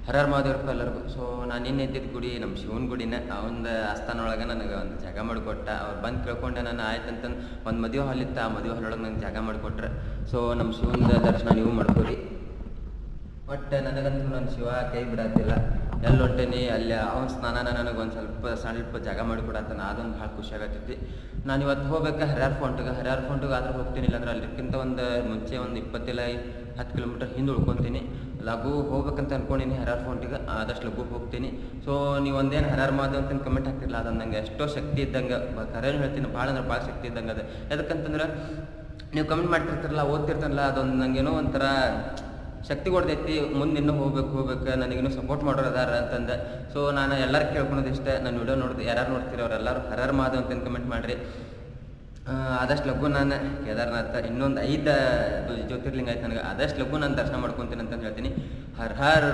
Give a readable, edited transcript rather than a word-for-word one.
ಹರಹರ ಮಹಾದೇವ್ರಪ್ಪ ಎಲ್ಲರಿಗೂ. ಸೊ ನಾನು ನಿನ್ನೆ ಇದ್ದಿದ್ದ ಗುಡಿ ನಮ್ಮ ಶಿವನ ಗುಡಿನೇ. ಅವನ ಆಸ್ಥಾನ ಒಳಗೆ ನನಗೆ ಒಂದು ಜಾಗ ಮಾಡಿಕೊಟ್ಟ. ಅವ್ರು ಬಂದು ಕೇಳ್ಕೊಂಡೆ ನಾನು ಆಯ್ತಂತಂದು ಒಂದು ಮದುವೆ ಹಾಲ್ ಇತ್ತು. ಆ ಮದುವೆ ಹಾಲೊಳಗೆ ನಂಗೆ ಜಾಗ ಮಾಡಿಕೊಟ್ರೆ. ಸೊ ನಮ್ಮ ಶಿವನ ದರ್ಶನ ನೀವು ಮಾಡ್ಕೊರಿ. ಬಟ್ ನನಗಂತೂ ನನ್ನ ಶಿವ ಕೈ ಬಿಡತ್ತಿಲ್ಲ. ಎಲ್ಲಿ ಹೊಂಟೇನಿ ಅಲ್ಲಿ ಅವನ ಸ್ನಾನನ ನನಗೊಂದು ಸ್ವಲ್ಪ ಜಾಗ ಮಾಡಿಕೊಡತ್ತಾನ. ಅದೊಂದು ಭಾಳ ಖುಷಿ ಆಗತ್ತೈತಿ. ನಾನು ಇವತ್ತು ಹೋಗ್ಬೇಕು ಹರಿಹರ ಫೋಂಟಿಗೆ ಆದ್ರೆ ಹೋಗ್ತೀನಿ. ಇಲ್ಲಾಂದ್ರೆ ಅಲ್ಲಿಕ್ಕಿಂತ ಒಂದು ಮುಂಚೆ ಒಂದು 10 ಕಿಲೋಮೀಟರ್ ಹಿಂದೆ ಉಳ್ಕೊತೀನಿ. ಲಘು ಹೋಗ್ಬೇಕಂತ ಅನ್ಕೊಂಡಿನಿ ಹರಿಹರ ಫೋಂಟಿಗೆ. ಆದಷ್ಟು ಲಘು ಹೋಗ್ತೀನಿ. ಸೊ ನೀವು ಒಂದೇನು ಹರಿಹರ ಮಹಾದೇವ್ ಅಂತ ಕಮೆಂಟ್ ಹಾಕ್ತಿರಲ್ಲ, ಅದು ನಂಗೆ ಎಷ್ಟೋ ಶಕ್ತಿ ಇದ್ದಂಗೆ. ಕರೆಯನ್ನು ಹೇಳ್ತೀನಿ, ಭಾಳ ಅಂದ್ರೆ ಭಾಳ ಶಕ್ತಿ ಇದ್ದಂಗೆ ಅದು. ಯಾಕಂತಂದ್ರೆ ನೀವು ಕಮೆಂಟ್ ಮಾಡ್ತಿರ್ತಾರಲ್ಲ, ಓದ್ತಿರ್ತಾರಲ್ಲ, ಅದೊಂದು ನಂಗೇನೋ ಒಂಥರ ಶಕ್ತಿ ಕೊಡ್ತೈತಿ. ಮುಂದೆ ಇನ್ನೂ ಹೋಗ್ಬೇಕು ನನಗಿನ್ನೂ ಸಪೋರ್ಟ್ ಮಾಡೋರು ಅದಾರ ಅಂತಂದು. ಸೊ ನಾನು ಎಲ್ಲರೂ ಕೇಳ್ಕೊಳೋದು ಇಷ್ಟೇ. ನಾನು ವಿಡಿಯೋ ನೋಡಿದೆ ಯಾರು ನೋಡ್ತೀರಿ ಅವರೆಲ್ಲರೂ ಹರಿಹರ ಮಹಾದೇವ್ ಅಂತ ಕಮೆಂಟ್ ಮಾಡಿರಿ. ಆದಷ್ಟು ಲಘು ನಾನು ಕೇದಾರನಾಥ ಇನ್ನೊಂದು 5 ಜ್ಯೋತಿರ್ಲಿಂಗ ಆಯ್ತು ನನಗೆ. ಆದಷ್ಟು ಲಘು ನಾನು ದರ್ಶನ ಮಾಡ್ಕೊತೀನಿ ಅಂತಂದು ಹೇಳ್ತೀನಿ. ಹರ್ ಹರ್